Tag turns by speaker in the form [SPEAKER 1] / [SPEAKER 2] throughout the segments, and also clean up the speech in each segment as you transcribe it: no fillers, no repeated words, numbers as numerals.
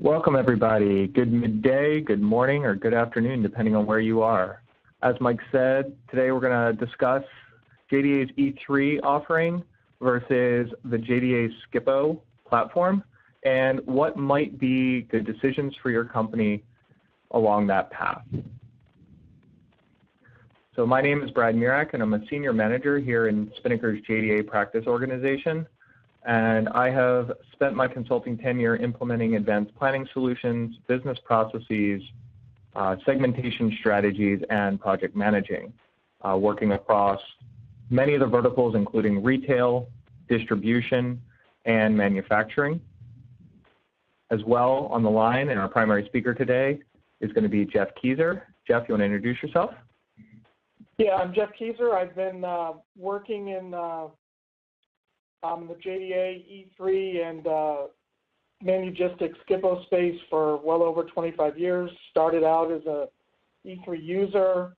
[SPEAKER 1] Welcome everybody. Good midday, good morning, or good afternoon, depending on where you are. As Mike said, today we're going to discuss JDA's E3 offering versus the JDA SCPO platform and what might be good decisions for your company along that path. So my name is Brad Murak, and I'm a senior manager here in Spinnaker's JDA practice organization. And I have spent my consulting tenure implementing advanced planning solutions, business processes, segmentation strategies, and project managing, working across many of the verticals, including retail, distribution, and manufacturing. As well, on the line, and our primary speaker today is going to be Jeff Keyser. Jeff, you want to introduce yourself?
[SPEAKER 2] Yeah, I'm Jeff Keyser. I've been working in the JDA E3 and Manugistics SCPO space for well over 25 years. Started out as a E3 user,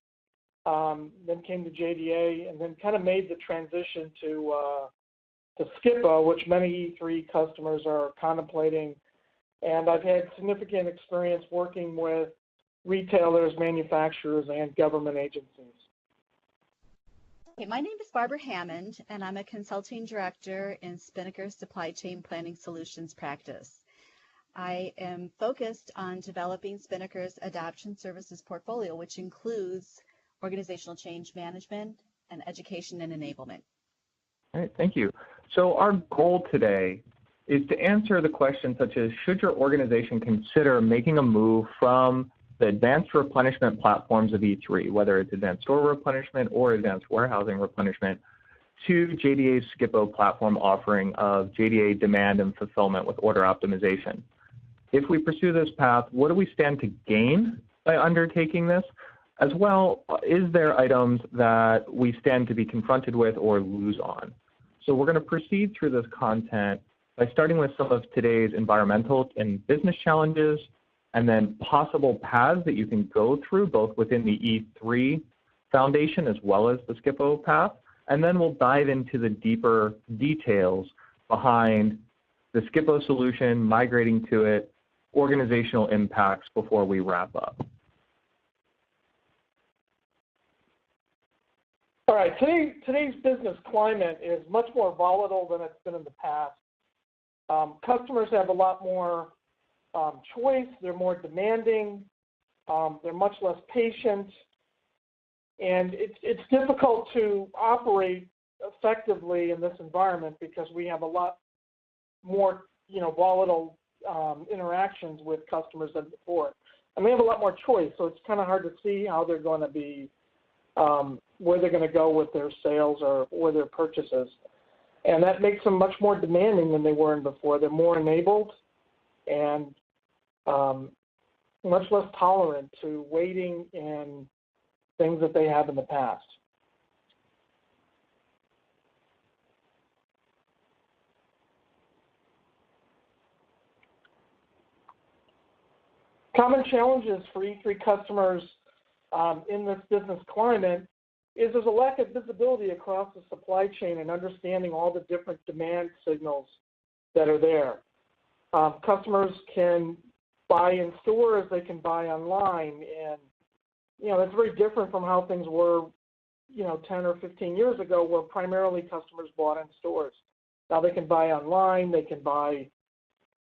[SPEAKER 2] then came to JDA, and then kind of made the transition to SCPO, which many E3 customers are contemplating. And I've had significant experience working with retailers, manufacturers, and government agencies.
[SPEAKER 3] Okay, my name is Barbara Hammond, and I'm a consulting director in Spinnaker's Supply Chain Planning Solutions practice. I am focused on developing Spinnaker's adoption services portfolio, which includes organizational change management and education and enablement.
[SPEAKER 1] All right, thank you. So our goal today is to answer the questions such as, should your organization consider making a move from the advanced replenishment platforms of E3, whether it's advanced store replenishment or advanced warehousing replenishment, to JDA's SCPO platform offering of JDA demand and fulfillment with order optimization. If we pursue this path, what do we stand to gain by undertaking this? As well, is there items that we stand to be confronted with or lose on? So we're going to proceed through this content by starting with some of today's environmental and business challenges, and then possible paths that you can go through both within the E3 foundation as well as the SCPO path. And then we'll dive into the deeper details behind the SCPO solution, migrating to it, organizational impacts before we wrap up.
[SPEAKER 2] All right, today's business climate is much more volatile than it's been in the past. Customers have a lot more choice, they're more demanding, they're much less patient, and it's difficult to operate effectively in this environment because we have a lot more volatile interactions with customers than before. And we have a lot more choice, so it's kind of hard to see how they're going to be, where they're going to go with their sales or their purchases. And that makes them much more demanding than they were in before. They're more enabled and much less tolerant to waiting and things that they have in the past. Common challenges for E3 customers in this business climate is there's a lack of visibility across the supply chain and understanding all the different demand signals that are there. Customers can buy in stores, they can buy online, and that's very different from how things were 10 or 15 years ago, where primarily customers bought in stores. Now they can buy online, they can buy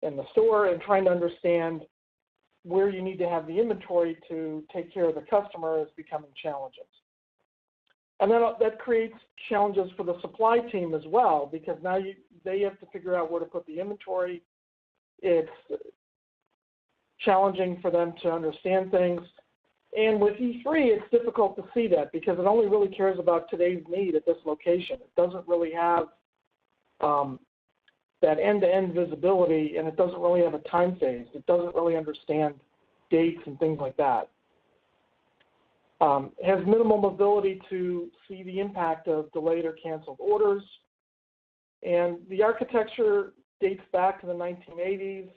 [SPEAKER 2] in the store, and trying to understand where you need to have the inventory to take care of the customer is becoming challenging. And then that creates challenges for the supply team as well, because now they have to figure out where to put the inventory. It's challenging for them to understand things. And with E3, it's difficult to see that because it only really cares about today's need at this location. It doesn't really have that end-to-end visibility, and it doesn't really have a time phase. It doesn't really understand dates and things like that. It has minimal mobility to see the impact of delayed or canceled orders. And the architecture dates back to the 1980s.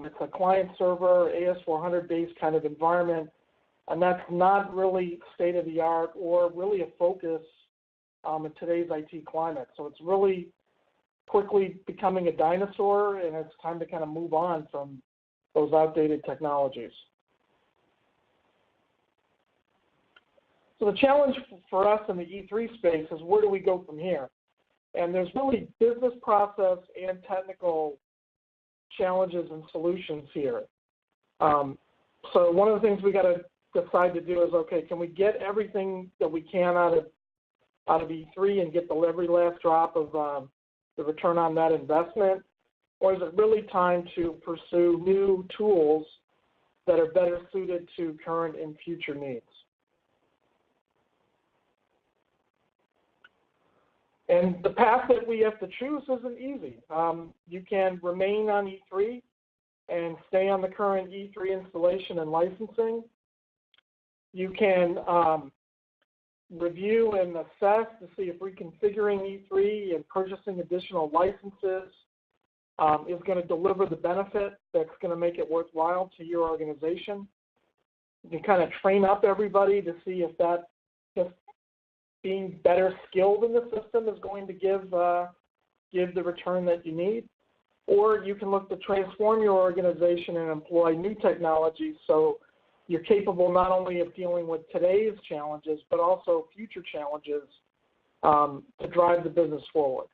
[SPEAKER 2] It's a client-server, AS400-based kind of environment, and that's not really state-of-the-art or really a focus in today's IT climate. So it's really quickly becoming a dinosaur, and it's time to kind of move on from those outdated technologies. So the challenge for us in the E3 space is where do we go from here? And there's really business process and technical challenges and solutions here. So one of the things we got to decide to do is, okay, can we get everything that we can out of E3 and get every last drop of the return on that investment? Or is it really time to pursue new tools that are better suited to current and future needs? And the path that we have to choose isn't easy. You can remain on E3 and stay on the current E3 installation and licensing. You can review and assess to see if reconfiguring E3 and purchasing additional licenses is going to deliver the benefit that's going to make it worthwhile to your organization. You can kind of train up everybody to see if that just being better skilled in the system is going to give the return that you need. Or you can look to transform your organization and employ new technologies so you're capable not only of dealing with today's challenges, but also future challenges to drive the business forward.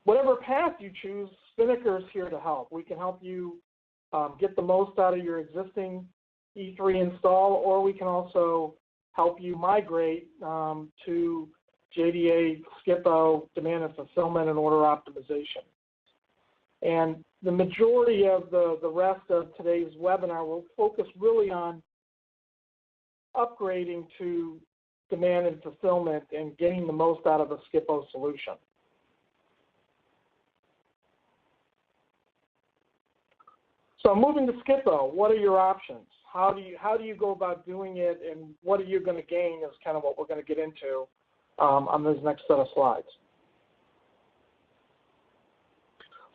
[SPEAKER 2] Whatever path you choose, Spinnaker is here to help. We can help you get the most out of your existing E3 install, or we can also help you migrate to JDA SCPO demand and fulfillment and order optimization. And the majority of the rest of today's webinar will focus really on upgrading to demand and fulfillment and getting the most out of a SCPO solution. So moving to SCPO, what are your options? How do you go about doing it, and what are you going to gain is kind of what we're going to get into on this next set of slides.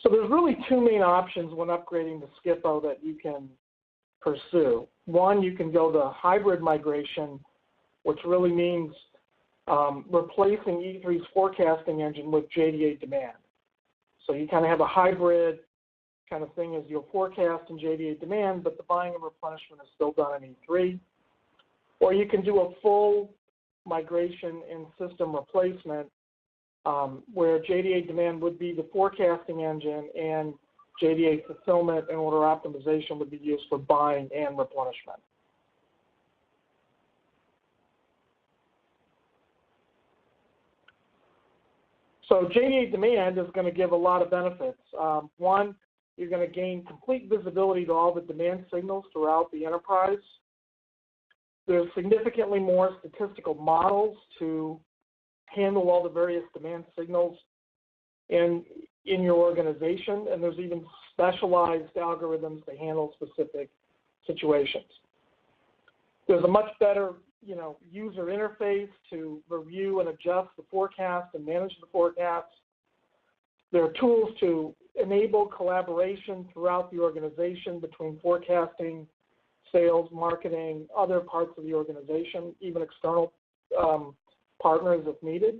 [SPEAKER 2] So there's really two main options when upgrading to SCPO that you can pursue. One, you can go the hybrid migration, which really means replacing E3's forecasting engine with JDA demand. So you kind of have a hybrid kind of thing as you'll forecast in JDA demand, but the buying and replenishment is still done in E3. Or you can do a full migration and system replacement where JDA demand would be the forecasting engine and JDA fulfillment and order optimization would be used for buying and replenishment. So JDA demand is going to give a lot of benefits. One, you're going to gain complete visibility to all the demand signals throughout the enterprise. There's significantly more statistical models to handle all the various demand signals in your organization, and there's even specialized algorithms to handle specific situations. There's a much better, user interface to review and adjust the forecast and manage the forecast. There are tools to enable collaboration throughout the organization between forecasting, sales, marketing, other parts of the organization, even external partners if needed.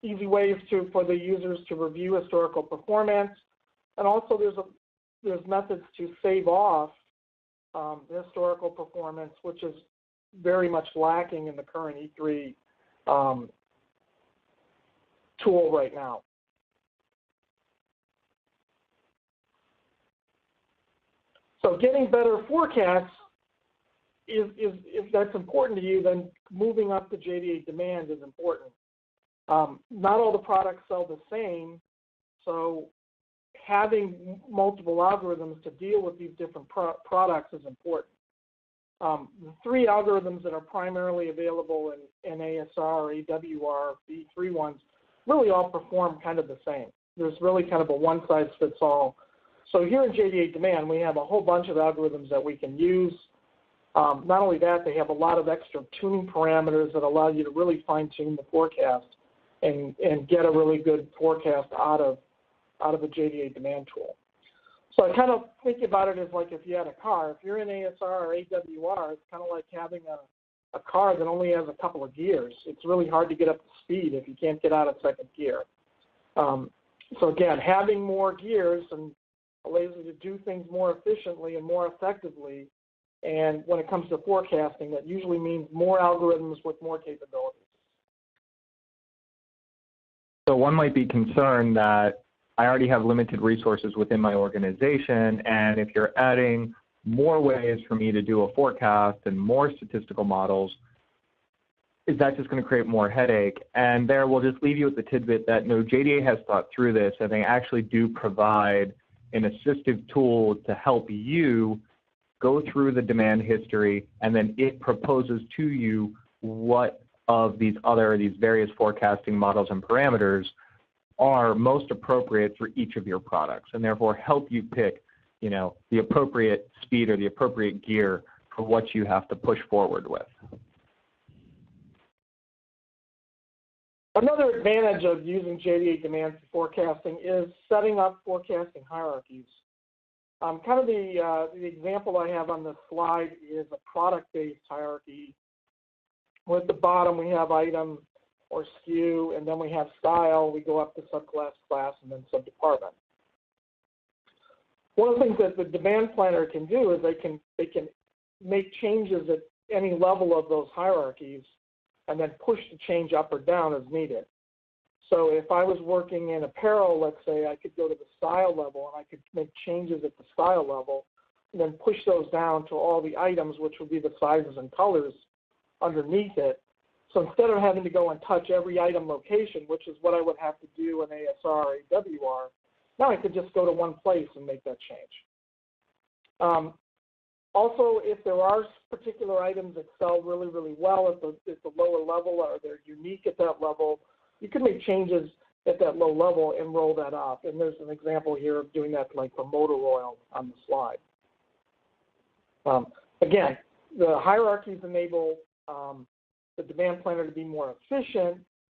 [SPEAKER 2] Easy ways for the users to review historical performance, and also there's methods to save off the historical performance, which is very much lacking in the current E3 tool right now. So getting better forecasts, if that's important to you, then moving up to JDA demand is important. Not all the products sell the same, so having multiple algorithms to deal with these different products is important. The three algorithms that are primarily available in ASR, AWR, the E3 ones, really all perform kind of the same. There's really kind of a one-size-fits-all. So here in JDA demand, we have a whole bunch of algorithms that we can use. Not only that, they have a lot of extra tuning parameters that allow you to really fine-tune the forecast and get a really good forecast out of a JDA demand tool. So I kind of think about it as like if you had a car. If you're in ASR or AWR, it's kind of like having a car that only has a couple of gears. It's really hard to get up to speed if you can't get out of second gear. So again, having more gears and allows you to do things more efficiently and more effectively. And when it comes to forecasting, that usually means more algorithms with more capabilities.
[SPEAKER 1] So one might be concerned that I already have limited resources within my organization, and if you're adding more ways for me to do a forecast and more statistical models, is that just going to create more headache? And there we'll just leave you with the tidbit that no, JDA has thought through this, and they actually do provide an assistive tool to help you go through the demand history, and then it proposes to you what of these various forecasting models and parameters are most appropriate for each of your products, and therefore help you pick, the appropriate speed or the appropriate gear for what you have to push forward with.
[SPEAKER 2] Another advantage of using JDA demand forecasting is setting up forecasting hierarchies. Kind of the example I have on this slide is a product-based hierarchy. Where at the bottom we have item or SKU, and then we have style. We go up to subclass, class, and then subdepartment. One of the things that the demand planner can do is they can make changes at any level of those hierarchies, and then push the change up or down as needed. So if I was working in apparel, let's say, I could go to the style level and I could make changes at the style level and then push those down to all the items, which would be the sizes and colors underneath it. So instead of having to go and touch every item location, which is what I would have to do in ASR or AWR, now I could just go to one place and make that change. Also, if there are particular items that sell really, really well at the lower level, or they're unique at that level, you can make changes at that low level and roll that up. And there's an example here of doing that like for motor oil on the slide. Again, the hierarchies enable the demand planner to be more efficient,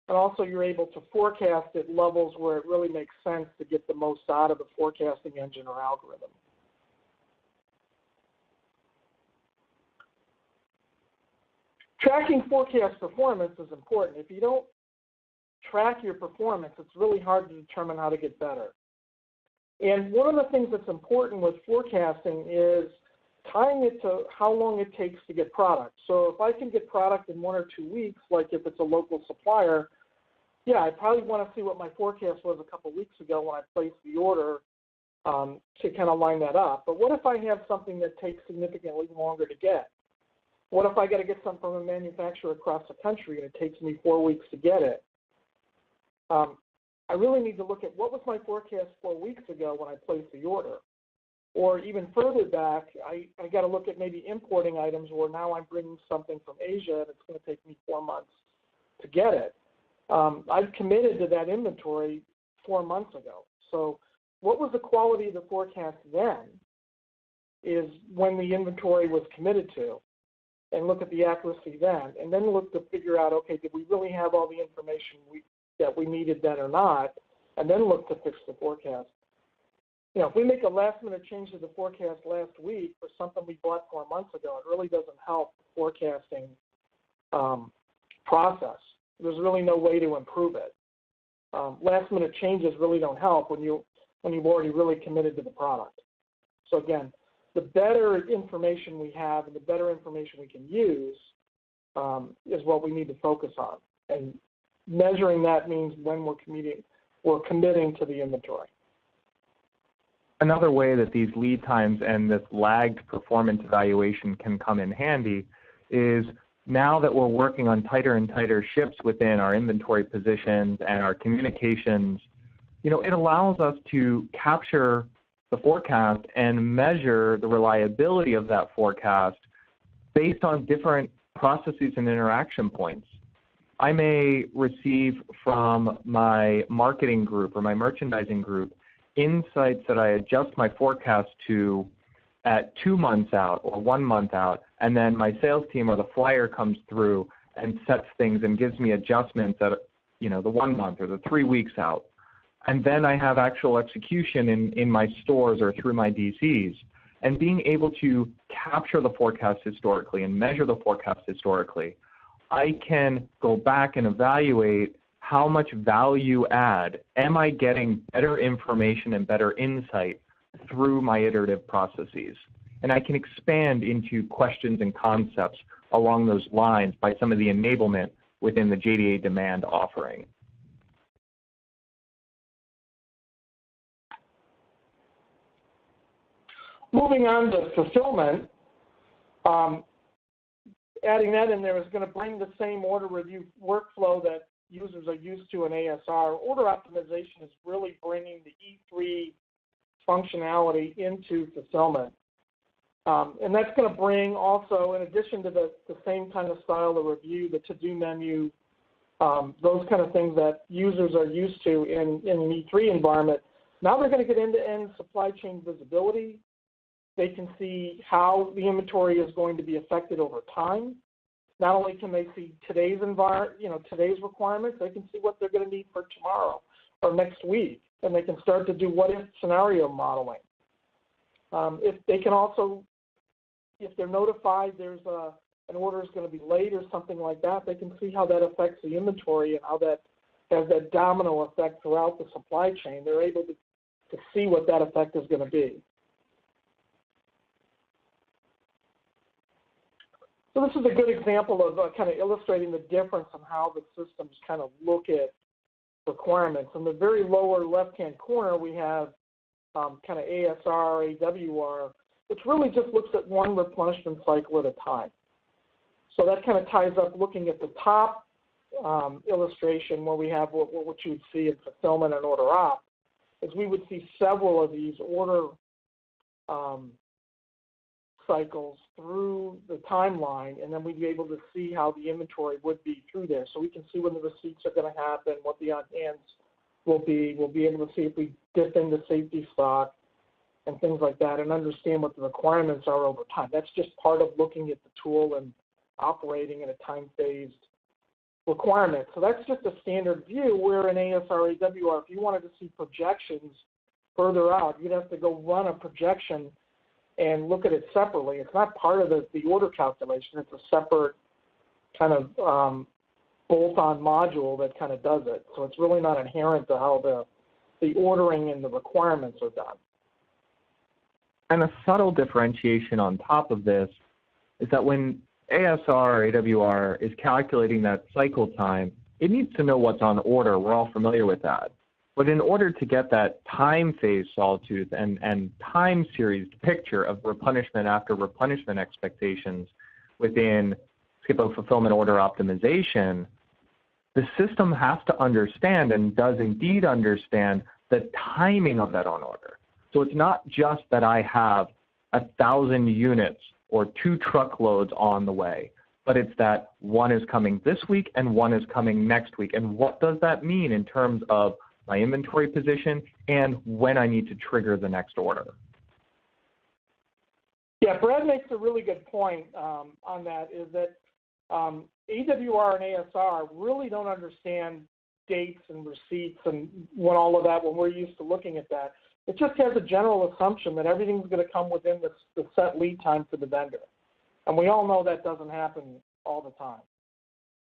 [SPEAKER 2] and also you're able to forecast at levels where it really makes sense to get the most out of the forecasting engine or algorithm. Tracking forecast performance is important. If you don't track your performance, it's really hard to determine how to get better. And one of the things that's important with forecasting is tying it to how long it takes to get product. So if I can get product in 1 or 2 weeks, like if it's a local supplier, yeah, I probably want to see what my forecast was a couple weeks ago when I placed the order to kind of line that up. But what if I have something that takes significantly longer to get? What if I got to get something from a manufacturer across the country and it takes me 4 weeks to get it? I really need to look at what was my forecast 4 weeks ago when I placed the order. Or even further back, I got to look at maybe importing items where now I'm bringing something from Asia and it's going to take me 4 months to get it. I've committed to that inventory 4 months ago. So what was the quality of the forecast then is when the inventory was committed to, and look at the accuracy then, and then look to figure out, okay, did we really have all the information that we needed then or not, and then look to fix the forecast. If we make a last-minute change to the forecast last week for something we bought 4 months ago, it really doesn't help the forecasting process. There's really no way to improve it. Last-minute changes really don't help when you've already really committed to the product. So again, the better information we have and the better information we can use is what we need to focus on. And measuring that means when we're committing to the inventory.
[SPEAKER 1] Another way that these lead times and this lagged performance evaluation can come in handy is now that we're working on tighter and tighter ships within our inventory positions and our communications, it allows us to capture the forecast and measure the reliability of that forecast based on different processes and interaction points. I may receive from my marketing group or my merchandising group insights that I adjust my forecast to at 2 months out or 1 month out, and then my sales team or the flyer comes through and sets things and gives me adjustments at the 1 month or the 3 weeks out. And then I have actual execution in my stores or through my DCs. and being able to capture the forecast historically and measure the forecast historically, I can go back and evaluate how much value add am I getting better information and better insight through my iterative processes. And I can expand into questions and concepts along those lines by some of the enablement within the JDA demand offering.
[SPEAKER 2] Moving on to fulfillment, adding that in there is going to bring the same order review workflow that users are used to in ASR. Order optimization is really bringing the E3 functionality into fulfillment. And that's going to bring also, in addition to the same kind of style of review, the to-do menu, those kind of things that users are used to in an E3 environment. Now they're going to get end-to-end supply chain visibility. They can see how the inventory is going to be affected over time. Not only can they see today's today's requirements, they can see what they're going to need for tomorrow or next week, and they can start to do what-if scenario modeling. If they can also, if they're notified there's an order is going to be late or something like that, they can see how that affects the inventory and how that has that domino effect throughout the supply chain. They're able to see what that effect is going to be. So this is a good example of kind of illustrating the difference in how the systems kind of look at requirements. In the very lower left-hand corner, we have kind of ASR, AWR, which really just looks at one replenishment cycle at a time. So that kind of ties up looking at the top illustration where we have what you would see in fulfillment and order op, is we would see several of these order cycles through the timeline, and then we'd be able to see how the inventory would be through there. So we can see when the receipts are going to happen, what the on-hands will be. We'll be able to see if we dip into safety stock and things like that and understand what the requirements are over time. That's just part of looking at the tool and operating in a time-phased requirement. So that's just a standard view where in ASR, AWR, if you wanted to see projections further out, you'd have to go run a projection and look at it separately. It's not part of the order calculation. It's a separate kind of bolt-on module that kind of does it. So it's really not inherent to how the ordering and the requirements are done.
[SPEAKER 1] And a subtle differentiation on top of this is that when ASR or AWR is calculating that cycle time, it needs to know what's on order. We're all familiar with that. But in order to get that time phase sawtooth and time series picture of replenishment after replenishment expectations within SCPO fulfillment order optimization, the system has to understand, and does indeed understand, the timing of that on order. So it's not just that I have 1,000 units or 2 truckloads on the way, but it's that one is coming this week and one is coming next week. And what does that mean in terms of my inventory position and when I need to trigger the next order?
[SPEAKER 2] Yeah, Brad makes a really good point on that, is that AWR and ASR really don't understand dates and receipts and when all of that, when we're used to looking at that. It just has a general assumption that everything's going to come within the set lead time for the vendor. And we all know that doesn't happen all the time.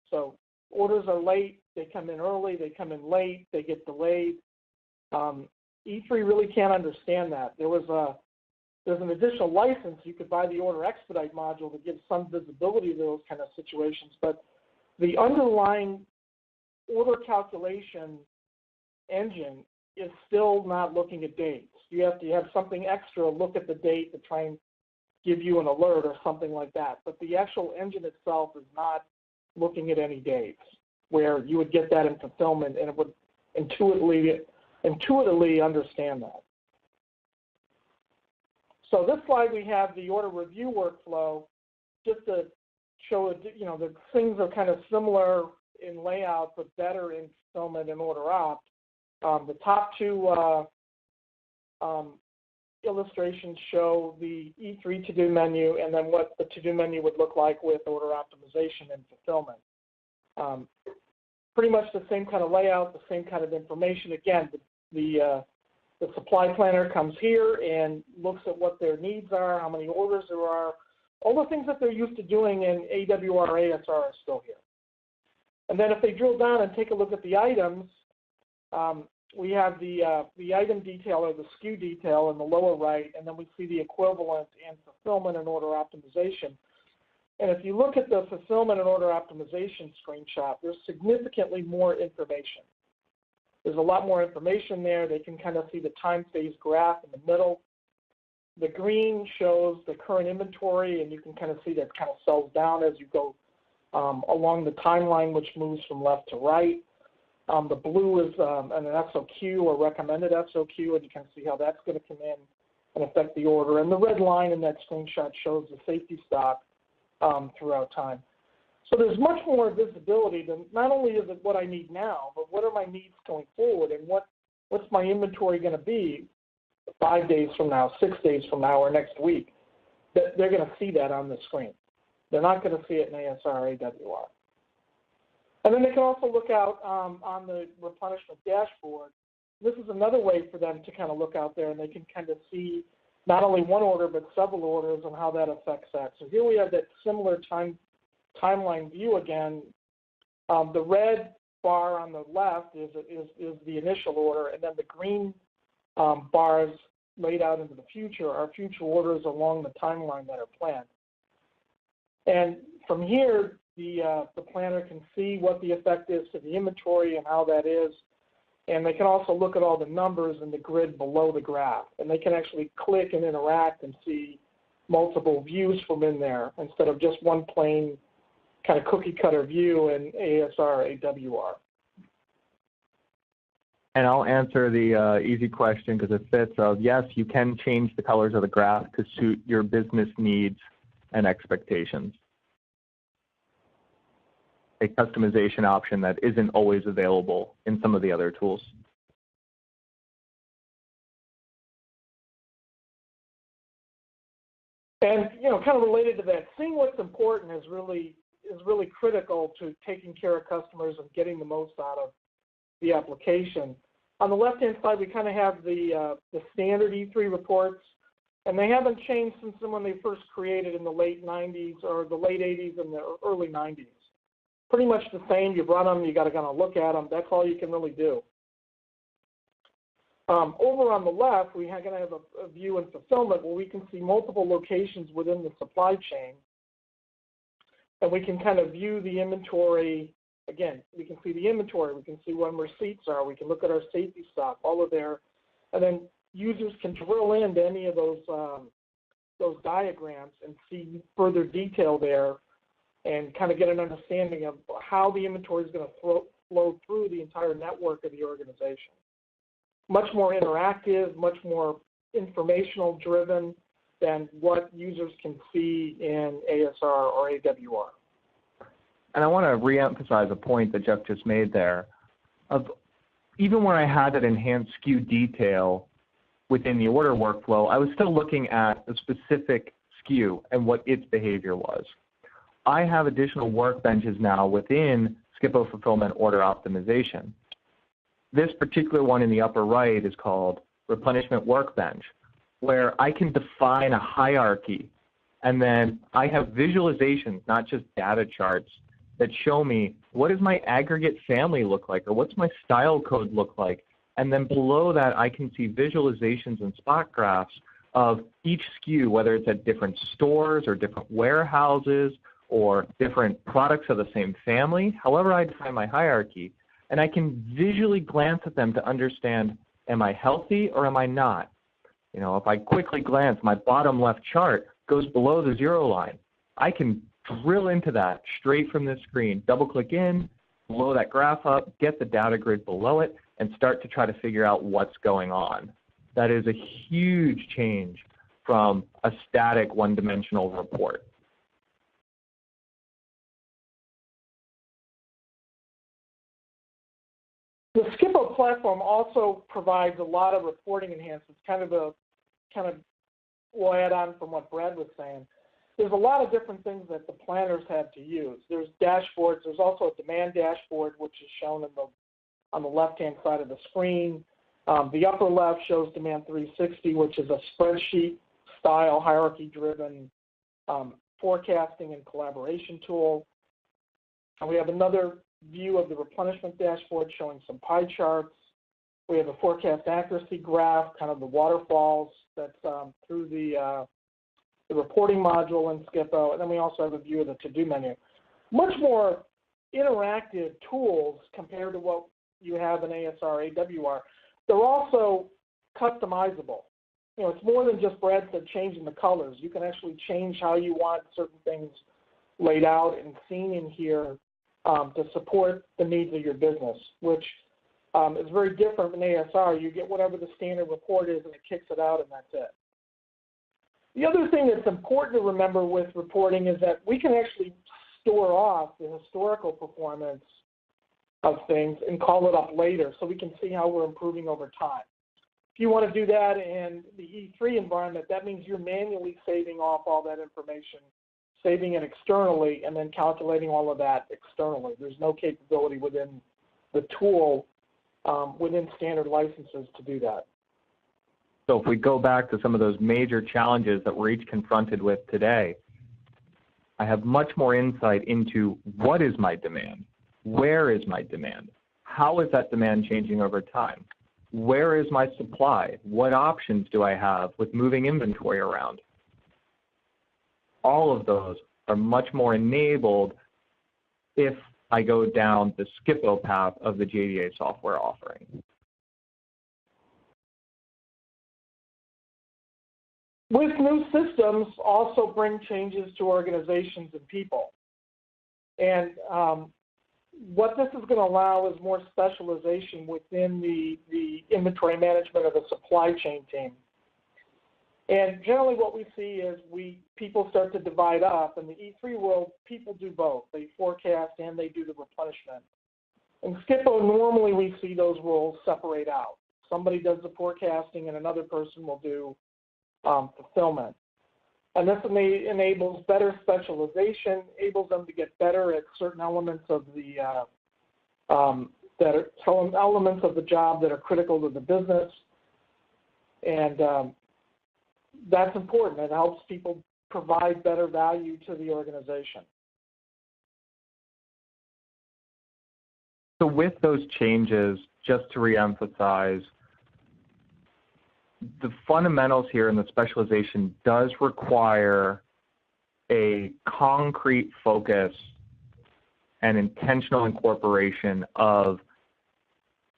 [SPEAKER 2] So orders are late, they come in early, they come in late, they get delayed. E3 really can't understand that. There's an additional license. You could buy the order expedite module that gives some visibility to those kind of situations, but the underlying order calculation engine is still not looking at dates. You have to have something extra look at the date to try and give you an alert or something like that. But the actual engine itself is not looking at any dates, where you would get that in fulfillment and it would intuitively understand that. So this slide we have the order review workflow, just to show that things are kind of similar in layout but better in fulfillment and order op. The top two illustrations show the E3 to-do menu and then what the to-do menu would look like with order optimization and fulfillment. Pretty much the same kind of layout, the same kind of information. Again, the The supply planner comes here and looks at what their needs are, how many orders there are, all the things that they're used to doing in AWR, ASR are still here. And then if they drill down and take a look at the items, we have the item detail or the SKU detail in the lower right, and then we see the equivalent in fulfillment and order optimization. And if you look at the fulfillment and order optimization screenshot, there's significantly more information. There's a lot more information there. They can kind of see the time phase graph in the middle. The green shows the current inventory, and you can kind of see that it kind of sells down as you go along the timeline, which moves from left to right. The blue is an SOQ or recommended SOQ, and you can see how that's going to come in and affect the order. And the red line in that screenshot shows the safety stock throughout time. So there's much more visibility than not only is it what I need now, but what are my needs going forward, and what's my inventory going to be 5 days from now, 6 days from now, or next week. They're going to see that on the screen. They're not going to see it in ASR, AWR. And then they can also look out on the replenishment dashboard. This is another way for them to kind of look out there, and they can kind of see not only one order but several orders and how that affects that. So here we have that similar timeline view again. The red bar on the left is the initial order, and then the green bars laid out into the future are future orders along the timeline that are planned. And from here, the planner can see what the effect is to the inventory and how that is. And they can also look at all the numbers in the grid below the graph. And they can actually click and interact and see multiple views from in there instead of just one plain kind of cookie cutter view in ASR, AWR.
[SPEAKER 1] And I'll answer the easy question because it fits of, yes, you can change the colors of the graph to suit your business needs and expectations. A customization option that isn't always available in some of the other tools.
[SPEAKER 2] And kind of related to that, seeing what's important is really critical to taking care of customers and getting the most out of the application. On the left-hand side, we kind of have the standard E3 reports, and they haven't changed since when they first created in the late 90s or the late 80s and the early 90s. Pretty much the same. You run them, you got to kind of look at them. That's all you can really do. Over on the left, we're going to have a view in fulfillment where we can see multiple locations within the supply chain, and we can kind of view the inventory. Again, we can see the inventory. We can see when receipts are. We can look at our safety stock, all of there, and then users can drill into any of those diagrams and see further detail there, and kind of get an understanding of how the inventory is going to flow through the entire network of the organization. Much more interactive, much more informational driven than what users can see in ASR or AWR.
[SPEAKER 1] And I want to reemphasize a point that Jeff just made there. Of even where I had that enhanced SKU detail within the order workflow, I was still looking at the specific SKU and what its behavior was. I have additional workbenches now within SCPO Fulfillment Order Optimization. This particular one in the upper right is called Replenishment Workbench, where I can define a hierarchy, and then I have visualizations, not just data charts, that show me what does my aggregate family look like, or what's my style code look like, and then below that I can see visualizations and spot graphs of each SKU, whether it's at different stores or different warehouses or different products of the same family, however I define my hierarchy, and I can visually glance at them to understand, am I healthy or am I not? If I quickly glance, my bottom left chart goes below the 0 line. I can drill into that straight from this screen, double click in, blow that graph up, get the data grid below it, and start to try to figure out what's going on. That is a huge change from a static one-dimensional report.
[SPEAKER 2] The SCPO platform also provides a lot of reporting enhancements, we'll add on from what Brad was saying. There's a lot of different things that the planners have to use. There's dashboards. There's also a demand dashboard, which is shown on the left-hand side of the screen. The upper left shows Demand 360, which is a spreadsheet-style, hierarchy-driven forecasting and collaboration tool. And we have another view of the replenishment dashboard showing some pie charts. We have a forecast accuracy graph, kind of the waterfalls that's through the reporting module in SCPO, and then we also have a view of the to-do menu. Much more interactive tools compared to what you have in ASR, AWR. They're also customizable. You know, it's more than just Brad said changing the colors. You can actually change how you want certain things laid out and seen in here to support the needs of your business, which is very different than ASR. You get whatever the standard report is and it kicks it out and that's it. The other thing that's important to remember with reporting is that we can actually store off the historical performance of things and call it up later so we can see how we're improving over time. If you want to do that in the E3 environment, that means you're manually saving off all that information, saving it externally, and then calculating all of that externally. There's no capability within the tool, within standard licenses to do that.
[SPEAKER 1] So if we go back to some of those major challenges that we're each confronted with today, I have much more insight into what is my demand, where is my demand, how is that demand changing over time, where is my supply, what options do I have with moving inventory around. All of those are much more enabled if I go down the SCPO path of the JDA software offering.
[SPEAKER 2] With new systems also bring changes to organizations and people. And what this is going to allow is more specialization within the inventory management of the supply chain team. And generally what we see is people start to divide up. In the E3 world, people do both. They forecast and they do the replenishment. In SCPO, normally we see those roles separate out. Somebody does the forecasting and another person will do fulfillment. And this enables better specialization, enables them to get better at certain elements of the elements of the job that are critical to the business. And that's important. It helps people provide better value to the organization.
[SPEAKER 1] So with those changes, just to reemphasize, the fundamentals here in the specialization does require a concrete focus and intentional incorporation of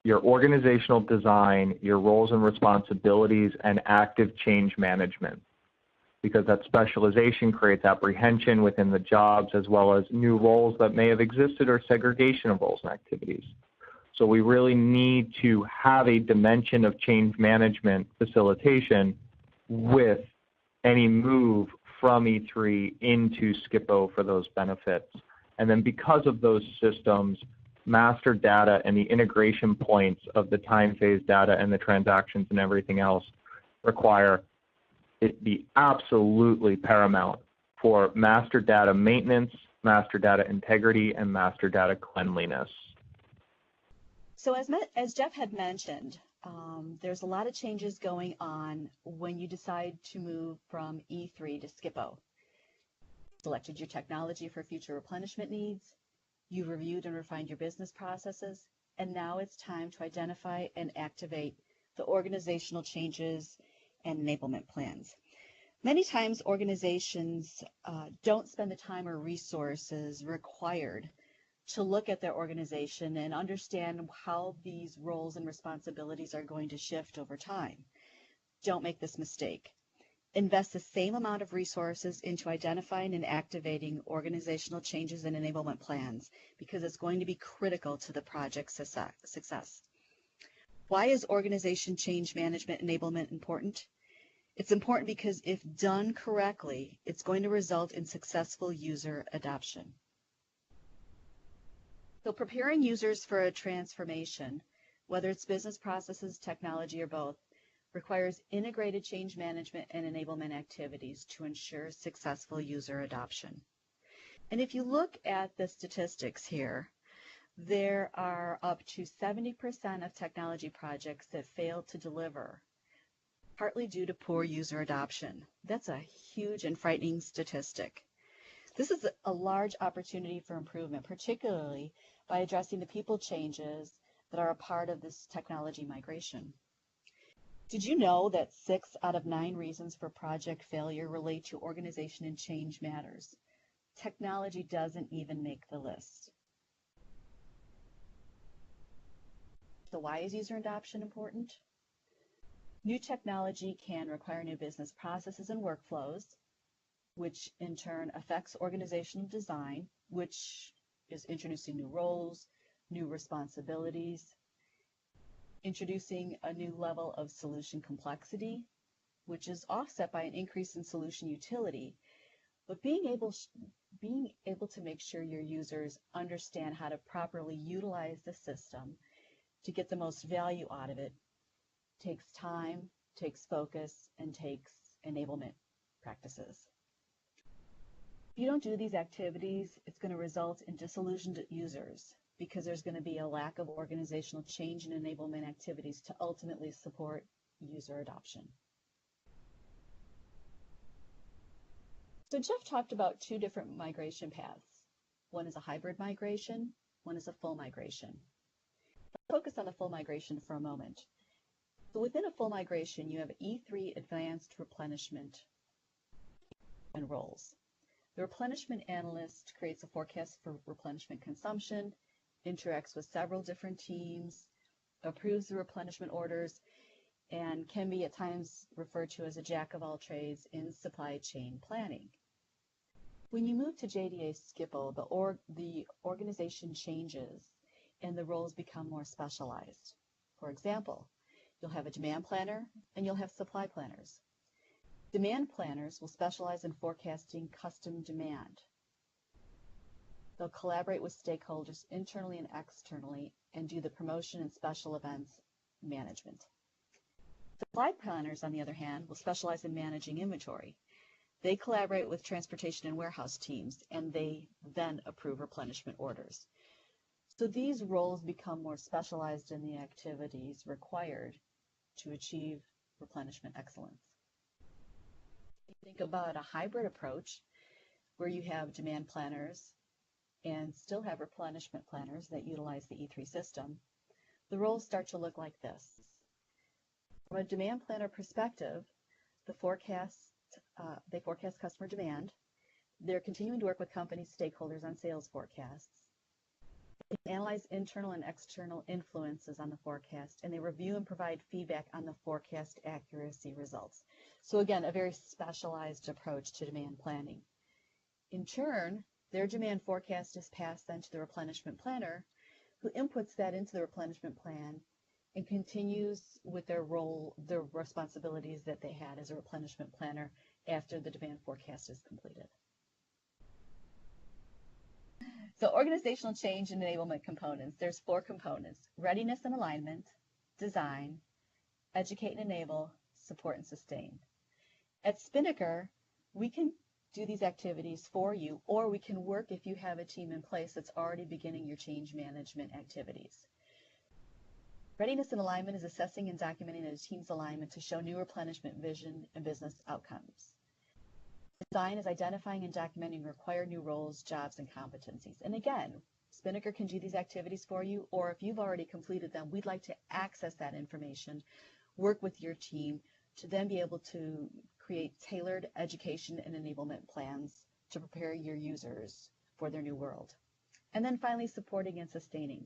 [SPEAKER 1] your organizational design, your roles and responsibilities, and active change management, because that specialization creates apprehension within the jobs as well as new roles that may have existed or segregation of roles and activities. So we really need to have a dimension of change management facilitation with any move from E3 into SCPO for those benefits. And then because of those systems, master data and the integration points of the time phase data and the transactions and everything else require it be absolutely paramount for master data maintenance, master data integrity, and master data cleanliness.
[SPEAKER 3] So as Jeff had mentioned, there's a lot of changes going on when you decide to move from E3 to SCPO. Selected your technology for future replenishment needs, you reviewed and refined your business processes, and now it's time to identify and activate the organizational changes and enablement plans. Many times organizations don't spend the time or resources required to look at their organization and understand how these roles and responsibilities are going to shift over time. Don't make this mistake. Invest the same amount of resources into identifying and activating organizational changes and enablement plans because it's going to be critical to the project's success. Why is organization change management enablement important? It's important because if done correctly, it's going to result in successful user adoption. So preparing users for a transformation, whether it's business processes, technology, or both, requires integrated change management and enablement activities to ensure successful user adoption. And if you look at the statistics here, There are up to 70% of technology projects that fail to deliver, partly due to poor user adoption. That's a huge and frightening statistic. This is a large opportunity for improvement, particularly by addressing the people changes that are a part of this technology migration. Did you know that 6 out of 9 reasons for project failure relate to organization and change matters? Technology doesn't even make the list. So why is user adoption important? New technology can require new business processes and workflows, which in turn affects organizational design, which is introducing new roles, new responsibilities, introducing a new level of solution complexity, which is offset by an increase in solution utility. But being able to make sure your users understand how to properly utilize the system to get the most value out of it takes time, takes focus, and takes enablement practices. If you don't do these activities, it's going to result in disillusioned users because there's going to be a lack of organizational change and enablement activities to ultimately support user adoption. So Jeff talked about 2 different migration paths. One is a hybrid migration, one is a full migration. Let's focus on the full migration for a moment. So within a full migration, you have E3 Advanced Replenishment and roles. The replenishment analyst creates a forecast for replenishment consumption, interacts with several different teams, approves the replenishment orders, and can be at times referred to as a jack of all trades in supply chain planning. When you move to JDA SCPO, the organization changes and the roles become more specialized. For example, you'll have a demand planner and you'll have supply planners. Demand planners will specialize in forecasting custom demand. They'll collaborate with stakeholders internally and externally and do the promotion and special events management. Supply planners, on the other hand, will specialize in managing inventory. They collaborate with transportation and warehouse teams, and they then approve replenishment orders. So these roles become more specialized in the activities required to achieve replenishment excellence. Think about a hybrid approach where you have demand planners and still have replenishment planners that utilize the E3 system. The roles start to look like this. From a demand planner perspective, they forecast customer demand. They're continuing to work with company stakeholders on sales forecasts. They analyze internal and external influences on the forecast, and they review and provide feedback on the forecast accuracy results. So again, a very specialized approach to demand planning. In turn, their demand forecast is passed then to the replenishment planner, who inputs that into the replenishment plan and continues with their role, their responsibilities that they had as a replenishment planner after the demand forecast is completed. So organizational change and enablement components. There's 4 components: readiness and alignment, design, educate and enable, support and sustain. At Spinnaker, we can do these activities for you, or we can work if you have a team in place that's already beginning your change management activities. Readiness and alignment is assessing and documenting a team's alignment to show new replenishment vision and business outcomes. Design is identifying and documenting required new roles, jobs, and competencies. And again, Spinnaker can do these activities for you, or if you've already completed them, we'd like to access that information, work with your team to then be able to create tailored education and enablement plans to prepare your users for their new world. And then finally, supporting and sustaining.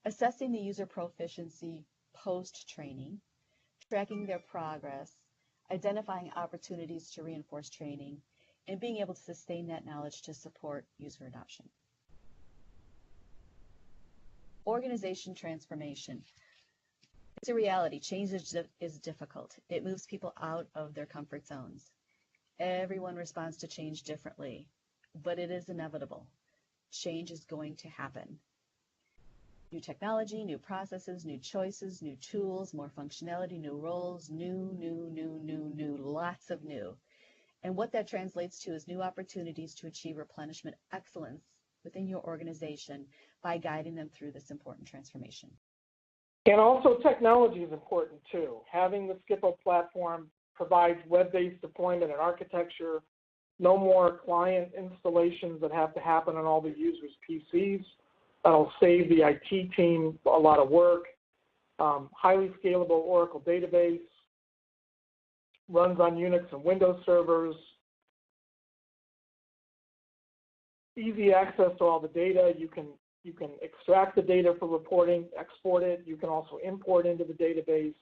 [SPEAKER 3] Assessing the user proficiency post-training, tracking their progress, identifying opportunities to reinforce training, and being able to sustain that knowledge to support user adoption. Organization transformation. It's a reality. Change is difficult. It moves people out of their comfort zones. Everyone responds to change differently, but it is inevitable. Change is going to happen. New technology, new processes, new choices, new tools, more functionality, new roles, new, lots of new. And what that translates to is new opportunities to achieve replenishment excellence within your organization by guiding them through this important transformation.
[SPEAKER 2] And also technology is important too. Having the SCPO platform provides web-based deployment and architecture, no more client installations that have to happen on all the users' PCs. That'll save the IT team a lot of work. Highly scalable Oracle database, runs on Unix and Windows servers, easy access to all the data. You can extract the data for reporting, export it. You can also import into the database.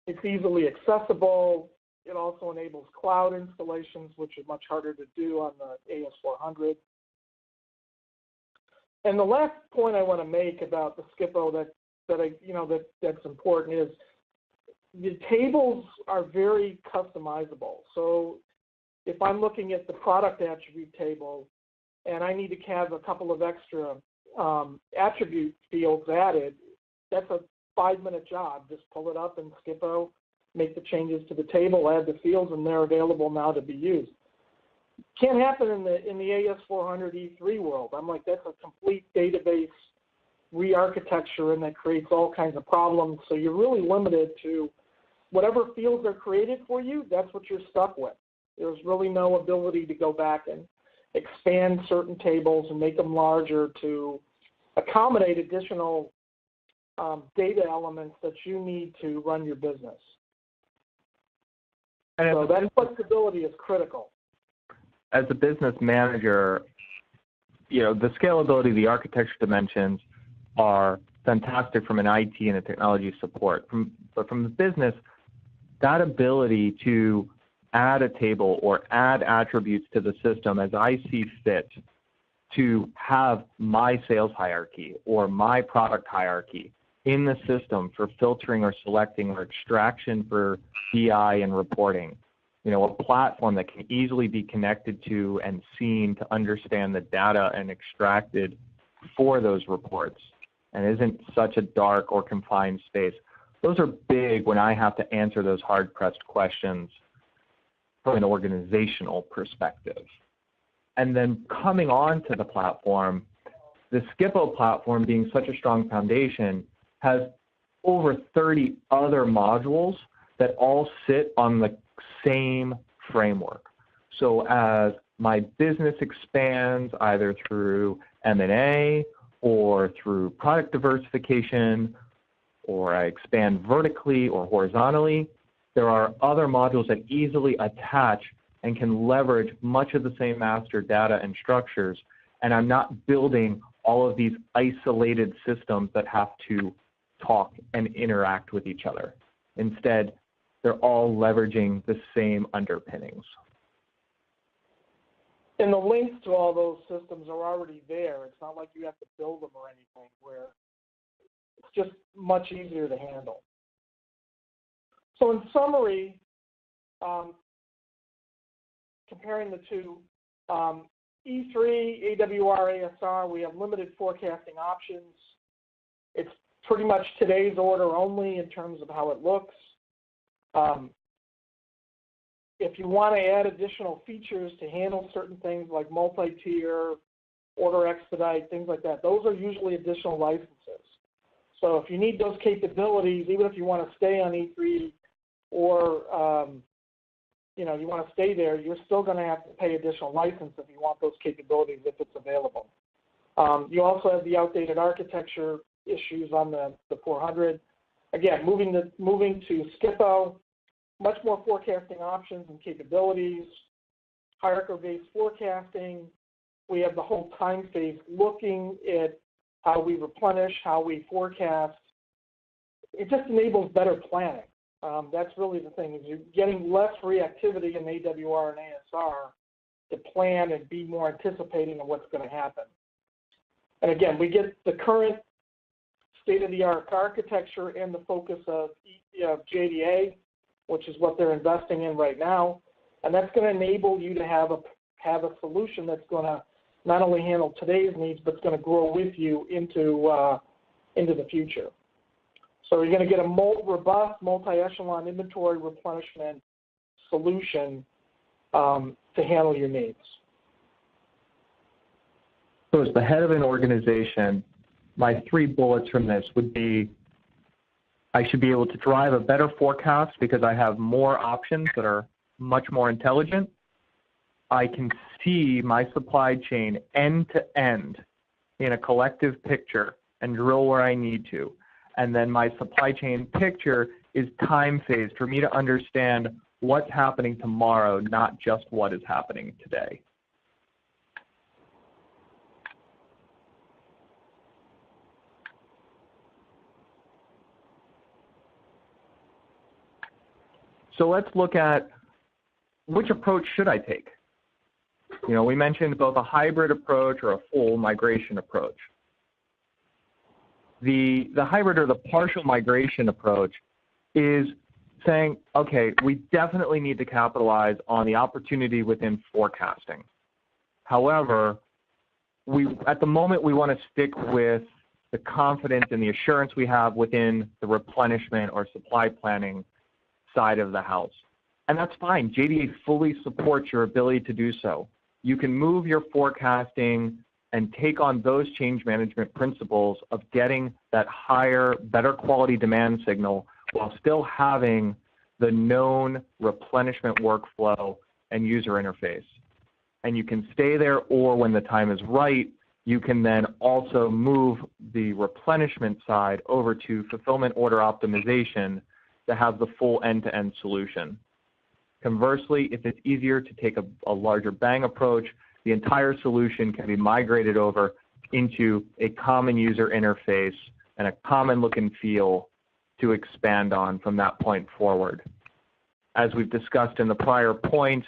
[SPEAKER 2] It's easily accessible. It also enables cloud installations, which are much harder to do on the AS400. And the last point I want to make about the SCPO that's important is the tables are very customizable. So if I'm looking at the product attribute table and I need to have a couple of extra attribute fields added, that's a 5-minute job. Just pull it up in SCPO, make the changes to the table, add the fields, and they're available now to be used. Can't happen in the AS400 E3 world. I'm like, that's a complete database re-architecture, and that creates all kinds of problems. So you're really limited to whatever fields are created for you, that's what you're stuck with. There's really no ability to go back and expand certain tables and make them larger to accommodate additional data elements that you need to run your business. And so that flexibility is critical.
[SPEAKER 1] As a business manager, the scalability, the architecture dimensions are fantastic from an IT and a technology support. But from the business, that ability to add a table or add attributes to the system as I see fit, to have my sales hierarchy or my product hierarchy in the system for filtering or selecting or extraction for BI and reporting. A platform that can easily be connected to and seen to understand the data and extracted for those reports, and isn't such a dark or confined space. Those are big when I have to answer those hard-pressed questions from an organizational perspective. And then coming on to the platform, the SCPO platform being such a strong foundation has over 30 other modules that all sit on the same framework. So as my business expands either through M&A or through product diversification, or I expand vertically or horizontally, there are other modules that easily attach and can leverage much of the same master data and structures, and I'm not building all of these isolated systems that have to talk and interact with each other. Instead, they're all leveraging the same underpinnings.
[SPEAKER 2] And the links to all those systems are already there. It's not like you have to build them or anything, where it's just much easier to handle. So in summary, comparing the two, E3, AWR, ASR, we have limited forecasting options. It's pretty much today's order only in terms of how it looks. If you want to add additional features to handle certain things like multi-tier, order expedite, things like that, those are usually additional licenses. So if you need those capabilities, even if you want to stay on E3 or you want to stay there, you're still going to have to pay additional license if you want those capabilities if it's available. You also have the outdated architecture issues on the 400. Again, moving to SCPO, much more forecasting options and capabilities, hierarchy-based forecasting. We have the whole time phase looking at how we replenish, how we forecast. It just enables better planning. That's really the thing, is you're getting less reactivity in AWR and ASR to plan and be more anticipating of what's going to happen. And again, we get the current state-of-the-art architecture and the focus of JDA, which is what they're investing in right now, and that's going to enable you to have a solution that's going to not only handle today's needs, but it's going to grow with you into the future. So you're going to get a robust multi-echelon inventory replenishment solution to handle your needs.
[SPEAKER 1] So as the head of an organization, my 3 bullets from this would be I should be able to drive a better forecast because I have more options that are much more intelligent. I can see my supply chain end to end in a collective picture and drill where I need to. And then my supply chain picture is time phased for me to understand what's happening tomorrow, not just what is happening today. So let's look at which approach should I take? You know, we mentioned both a hybrid approach or a full migration approach. The hybrid or the partial migration approach is saying, okay, we definitely need to capitalize on the opportunity within forecasting. However, at the moment we want to stick with the confidence and the assurance we have within the replenishment or supply planning side of the house. And that's fine. JDA fully supports your ability to do so. You can move your forecasting and take on those change management principles of getting that higher, better quality demand signal while still having the known replenishment workflow and user interface. And you can stay there, or when the time is right, you can then also move the replenishment side over to fulfillment order optimization to have the full end-to-end solution. Conversely, if it's easier to take a larger bang approach, the entire solution can be migrated over into a common user interface and a common look and feel to expand on from that point forward. As we've discussed in the prior points,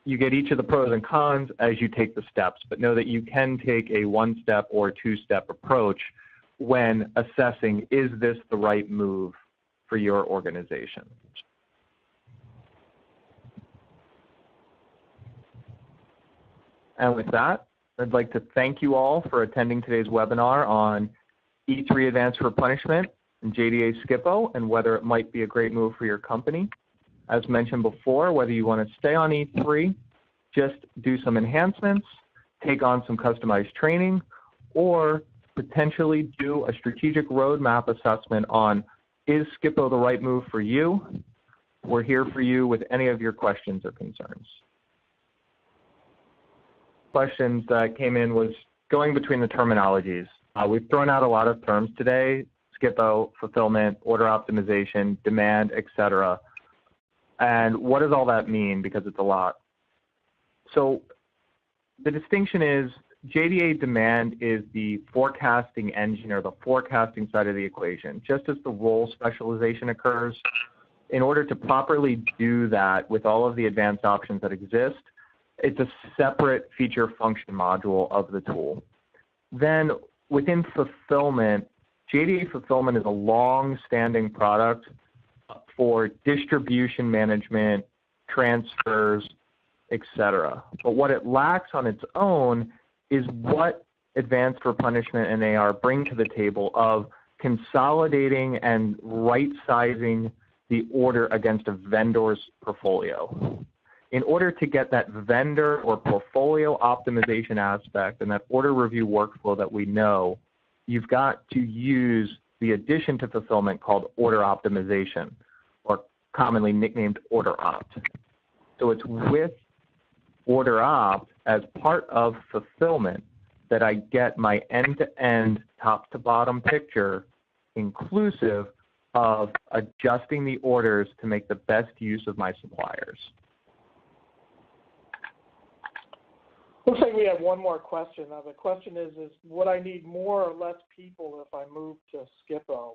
[SPEAKER 1] you get each of the pros and cons as you take the steps, but know that you can take a 1-step or 2-step approach when assessing, is this the right move for your organization? And with that, I'd like to thank you all for attending today's webinar on E3 Advanced Replenishment and JDA SCPO and whether it might be a great move for your company. As mentioned before, whether you want to stay on E3, just do some enhancements, take on some customized training, or potentially do a strategic roadmap assessment on, is SCPO the right move for you? We're here for you with any of your questions or concerns. Questions that came in was going between the terminologies. We've thrown out a lot of terms today: SCPO, fulfillment, order optimization, demand, etc. And what does all that mean? Because it's a lot. So the distinction is JDA demand is the forecasting engine or the forecasting side of the equation. Just as the role specialization occurs, in order to properly do that with all of the advanced options that exist, it's a separate feature function module of the tool. Then within fulfillment, JDA fulfillment is a long-standing product for distribution management, transfers, etc. But what it lacks on its own is what advanced replenishment and AR bring to the table of consolidating and right-sizing the order against a vendor's portfolio. In order to get that vendor or portfolio optimization aspect and that order review workflow that we know, you've got to use the addition to fulfillment called order optimization, or commonly nicknamed order opt. So it's with order opt as part of fulfillment that I get my end-to-end, top-to-bottom picture inclusive of adjusting the orders to make the best use of my suppliers.
[SPEAKER 2] Looks like we have one more question. Now the question is would I need more or less people if I move to SCPO?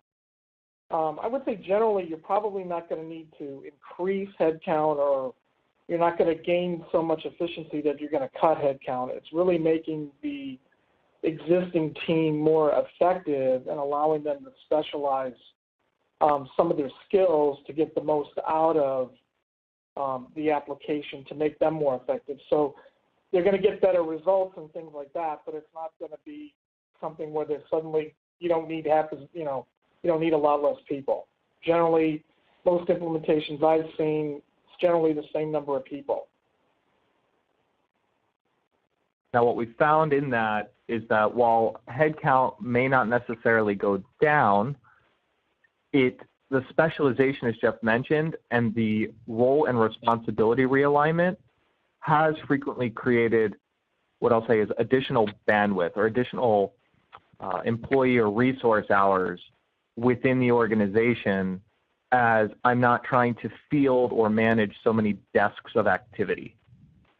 [SPEAKER 2] I would say generally you're probably not going to need to increase headcount, or you're not going to gain so much efficiency that you're going to cut headcount. It's really making the existing team more effective and allowing them to specialize some of their skills to get the most out of the application to make them more effective. So they're going to get better results and things like that, but it's not going to be something where there's suddenly you don't need you don't need a lot less people. Generally, most implementations I've seen, it's generally the same number of people.
[SPEAKER 1] Now, what we found in that is that while headcount may not necessarily go down, the specialization, as Jeff mentioned, and the role and responsibility realignment has frequently created what I'll say is additional bandwidth or additional employee or resource hours within the organization, as I'm not trying to field or manage so many desks of activity.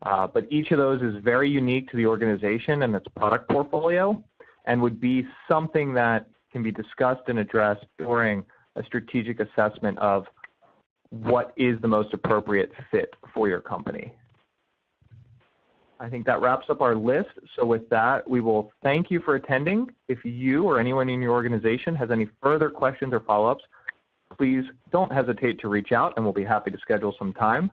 [SPEAKER 1] But each of those is very unique to the organization and its product portfolio, and would be something that can be discussed and addressed during a strategic assessment of what is the most appropriate fit for your company. I think that wraps up our list. So with that, we will thank you for attending. If you or anyone in your organization has any further questions or follow-ups, please don't hesitate to reach out and we'll be happy to schedule some time.